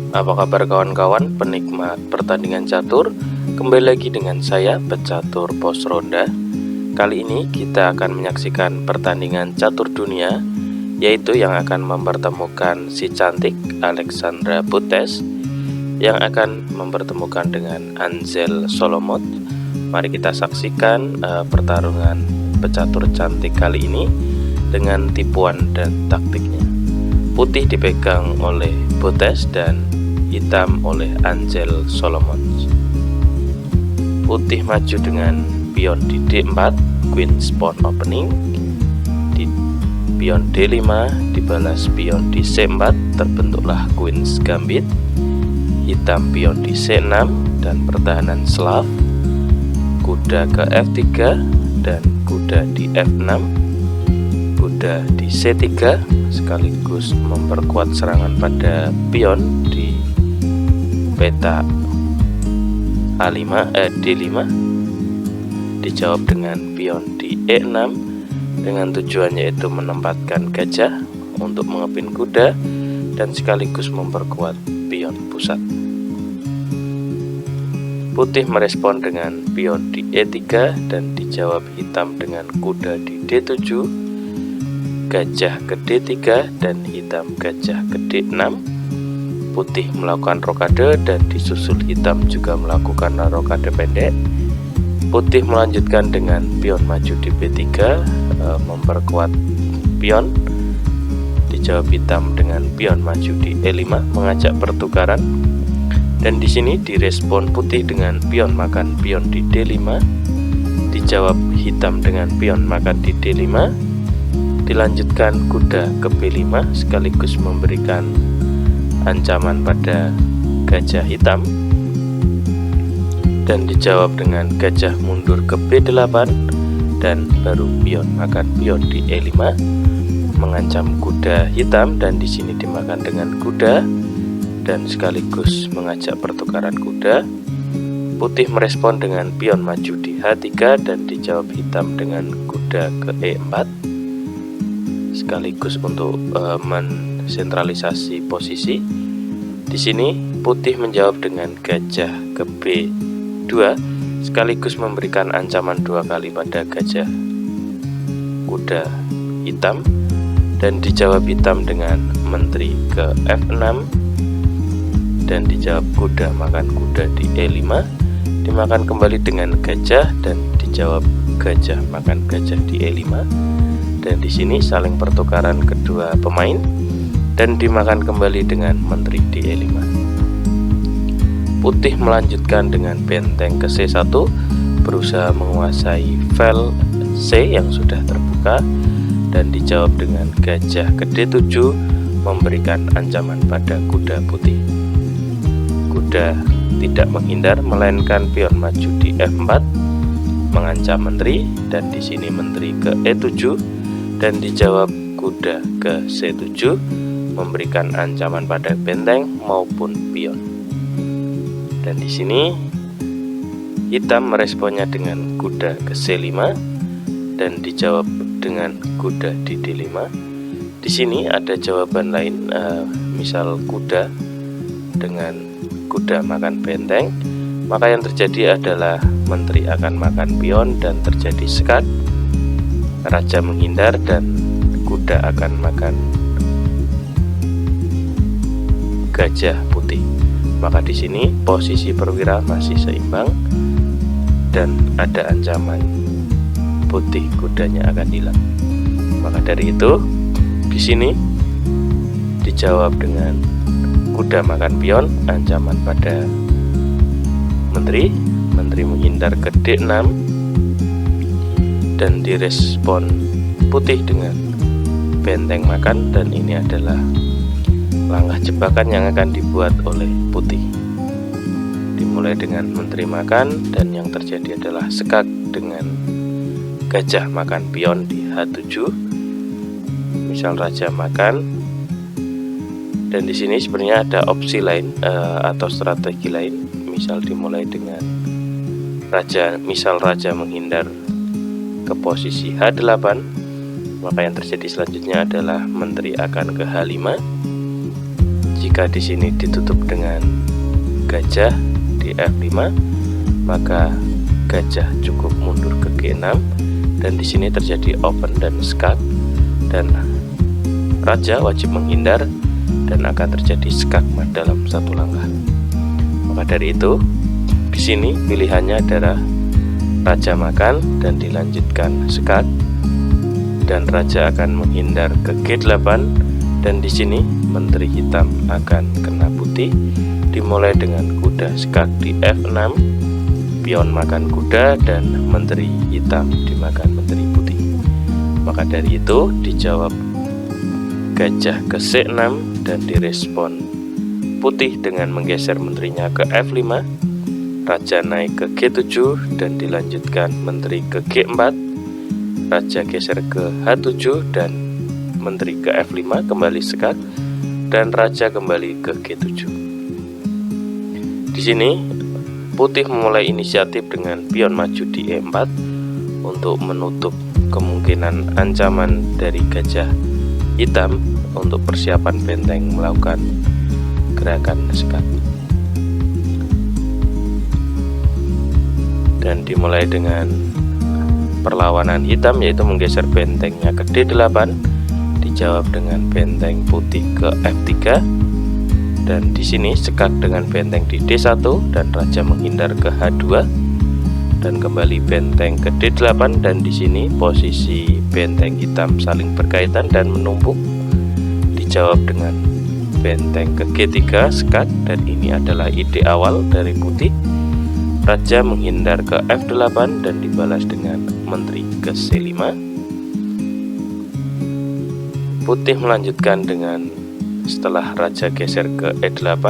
Apa kabar kawan-kawan penikmat pertandingan catur? Kembali lagi dengan saya, pecatur pos ronda. Kali ini kita akan menyaksikan pertandingan catur dunia, yaitu yang akan mempertemukan si cantik Alexandra Putes yang akan mempertemukan dengan Ansel Solomot. Mari kita saksikan pertarungan pecatur cantik kali ini dengan tipuan dan taktiknya. Putih dipegang oleh Putes dan hitam oleh Ansel Solomot. Putih maju dengan pion di D4, Queen Pawn Opening. Di pion D5 dibalas pion di C4, terbentuklah Queen's Gambit. Hitam pion di C6 dan pertahanan Slav. Kuda ke F3 dan kuda di F6. Kuda di C3 sekaligus memperkuat serangan pada pion di peta D5. Dijawab dengan pion di E6 dengan tujuannya yaitu menempatkan gajah untuk mengepin kuda dan sekaligus memperkuat pion pusat. Putih merespon dengan pion di E3 dan dijawab hitam dengan kuda di D7, gajah ke D3 dan hitam gajah ke D6. Putih melakukan rokade dan disusul hitam juga melakukan rokade pendek. Putih melanjutkan dengan pion maju di B3, memperkuat pion. Dijawab hitam dengan pion maju di E5, mengajak pertukaran. Dan di sini direspon putih dengan pion makan pion di D5. Dijawab hitam dengan pion makan di D5. Dilanjutkan kuda ke B5 sekaligus memberikan ancaman pada gajah hitam, dan dijawab dengan gajah mundur ke B8 dan baru pion makan pion di E5 mengancam kuda hitam, dan di sini dimakan dengan kuda dan sekaligus mengajak pertukaran kuda. Putih merespon dengan pion maju di H3 dan dijawab hitam dengan kuda ke E4 sekaligus untuk sentralisasi posisi. Di sini putih menjawab dengan gajah ke B2 sekaligus memberikan ancaman 2 kali pada gajah kuda hitam, dan dijawab hitam dengan menteri ke F6 dan dijawab kuda makan kuda di E5, dimakan kembali dengan gajah dan dijawab gajah makan gajah di E5. Dan di sini saling pertukaran kedua pemain dan dimakan kembali dengan menteri di E5. Putih melanjutkan dengan benteng ke C1, berusaha menguasai file C yang sudah terbuka, dan dijawab dengan gajah ke D7 memberikan ancaman pada kuda putih. Kuda tidak menghindar melainkan pion maju di F4 mengancam menteri, dan di sini menteri ke E7 dan dijawab kuda ke C7 memberikan ancaman pada benteng maupun pion. Dan di sini hitam meresponnya dengan kuda ke C5 dan dijawab dengan kuda di D5. Di sini ada jawaban lain, misal kuda dengan kuda makan benteng, maka yang terjadi adalah menteri akan makan pion dan terjadi sekat. Raja menghindar dan kuda akan makan gajah putih. Maka di sini posisi perwira masih seimbang dan ada ancaman putih kudanya akan hilang. Maka dari itu di sini dijawab dengan kuda makan pion, ancaman pada menteri menghindar ke D6 dan direspon putih dengan benteng makan, dan ini adalah langkah jebakan yang akan dibuat oleh putih. Dimulai dengan menteri makan dan yang terjadi adalah sekak dengan gajah makan pion di H7. Misal raja makan, dan di sini sebenarnya ada opsi lain atau strategi lain. Misal dimulai dengan misal raja menghindar ke posisi H8, maka yang terjadi selanjutnya adalah menteri akan ke H5. jika di sini ditutup dengan gajah di F5, maka gajah cukup mundur ke G6, dan di sini terjadi open dan skak, dan raja wajib menghindar dan akan terjadi skakmat dalam satu langkah. Maka dari itu di sini pilihannya adalah raja makan dan dilanjutkan skak, dan raja akan menghindar ke G8, dan di sini menteri hitam akan kena putih, dimulai dengan kuda skak di F6, pion makan kuda, dan menteri hitam dimakan menteri putih. Maka dari itu dijawab gajah ke C6 dan direspon putih dengan menggeser menterinya ke F5, raja naik ke G7 dan dilanjutkan menteri ke G4, raja geser ke H7 dan menteri ke F5 kembali skak, dan raja kembali ke G7. Di sini putih memulai inisiatif dengan pion maju di E4 untuk menutup kemungkinan ancaman dari gajah hitam untuk persiapan benteng melakukan gerakan skak. Dan dimulai dengan perlawanan hitam, yaitu menggeser bentengnya ke D8, dijawab dengan benteng putih ke F3, dan di sini skak dengan benteng di D1 dan raja menghindar ke H2, dan kembali benteng ke D8, dan di sini posisi benteng hitam saling berkaitan dan menumpuk, dijawab dengan benteng ke G3 skak, dan ini adalah ide awal dari putih. Raja menghindar ke F8 dan dibalas dengan menteri ke C5. Putih melanjutkan dengan setelah raja geser ke E8,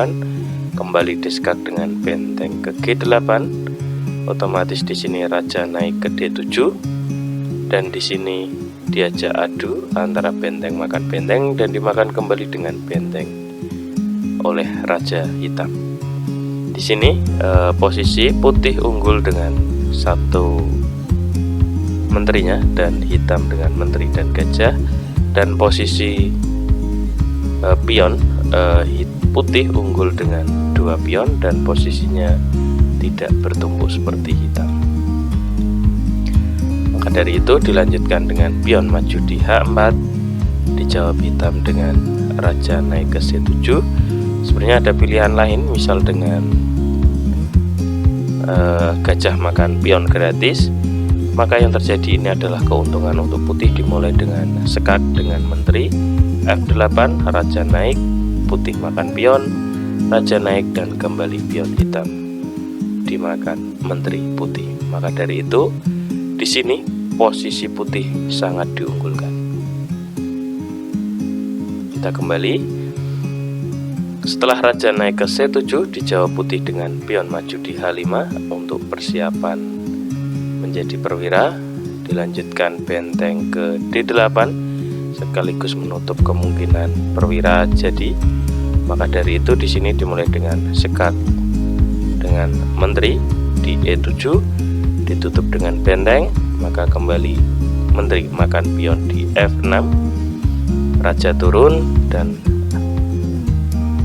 kembali diskak dengan benteng ke G8. Otomatis di sini raja naik ke D7, dan di sini diajak adu antara benteng makan benteng, dan dimakan kembali dengan benteng oleh raja hitam. Di sini posisi putih unggul dengan satu menterinya dan hitam dengan menteri dan gajah, dan posisi pion putih unggul dengan dua pion dan posisinya tidak bertumpuk seperti hitam. Maka dari itu dilanjutkan dengan pion maju di H4, dijawab hitam dengan raja naik ke C7. Sebenarnya ada pilihan lain, misal dengan gajah makan pion gratis, maka yang terjadi ini adalah keuntungan untuk putih, dimulai dengan skak dengan menteri F8, raja naik, putih makan pion, raja naik, dan kembali pion hitam dimakan menteri putih. Maka dari itu di sini posisi putih sangat diunggulkan. Kita kembali. Setelah raja naik ke C7, dijawab putih dengan pion maju di H5 untuk persiapan menjadi perwira. Dilanjutkan benteng ke D8 sekaligus menutup kemungkinan perwira jadi. Maka dari itu di sini dimulai dengan skak dengan menteri di E7, ditutup dengan benteng, maka kembali menteri makan pion di F6, raja turun dan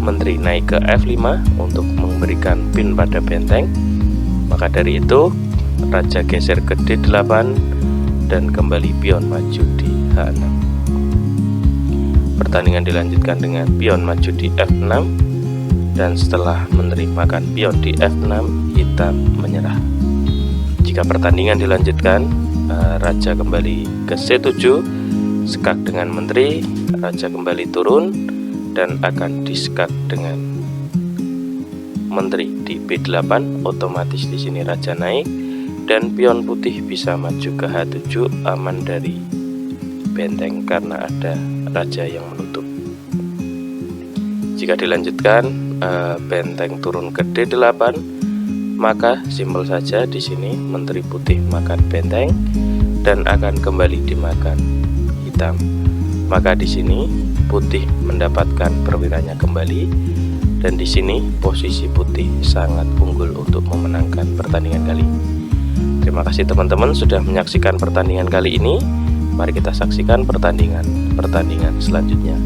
menteri naik ke F5 untuk memberikan pin pada benteng. Maka dari itu raja geser ke D8 dan kembali pion maju di H6. Pertandingan dilanjutkan dengan pion maju di F6, dan setelah menteri makan pion di F6, hitam menyerah. Jika pertandingan dilanjutkan, raja kembali ke C7, skak dengan menteri, raja kembali turun dan akan diskak dengan menteri di B8. Otomatis di sini raja naik dan pion putih bisa maju ke H7, aman dari benteng karena ada raja yang menutup. Jika dilanjutkan benteng turun ke D8, maka simpel saja di sini menteri putih makan benteng dan akan kembali dimakan hitam. Maka di sini putih mendapatkan perwiranya kembali, dan di sini posisi putih sangat unggul untuk memenangkan pertandingan kali ini. Terima kasih teman-teman sudah menyaksikan pertandingan kali ini. Mari kita saksikan pertandingan selanjutnya.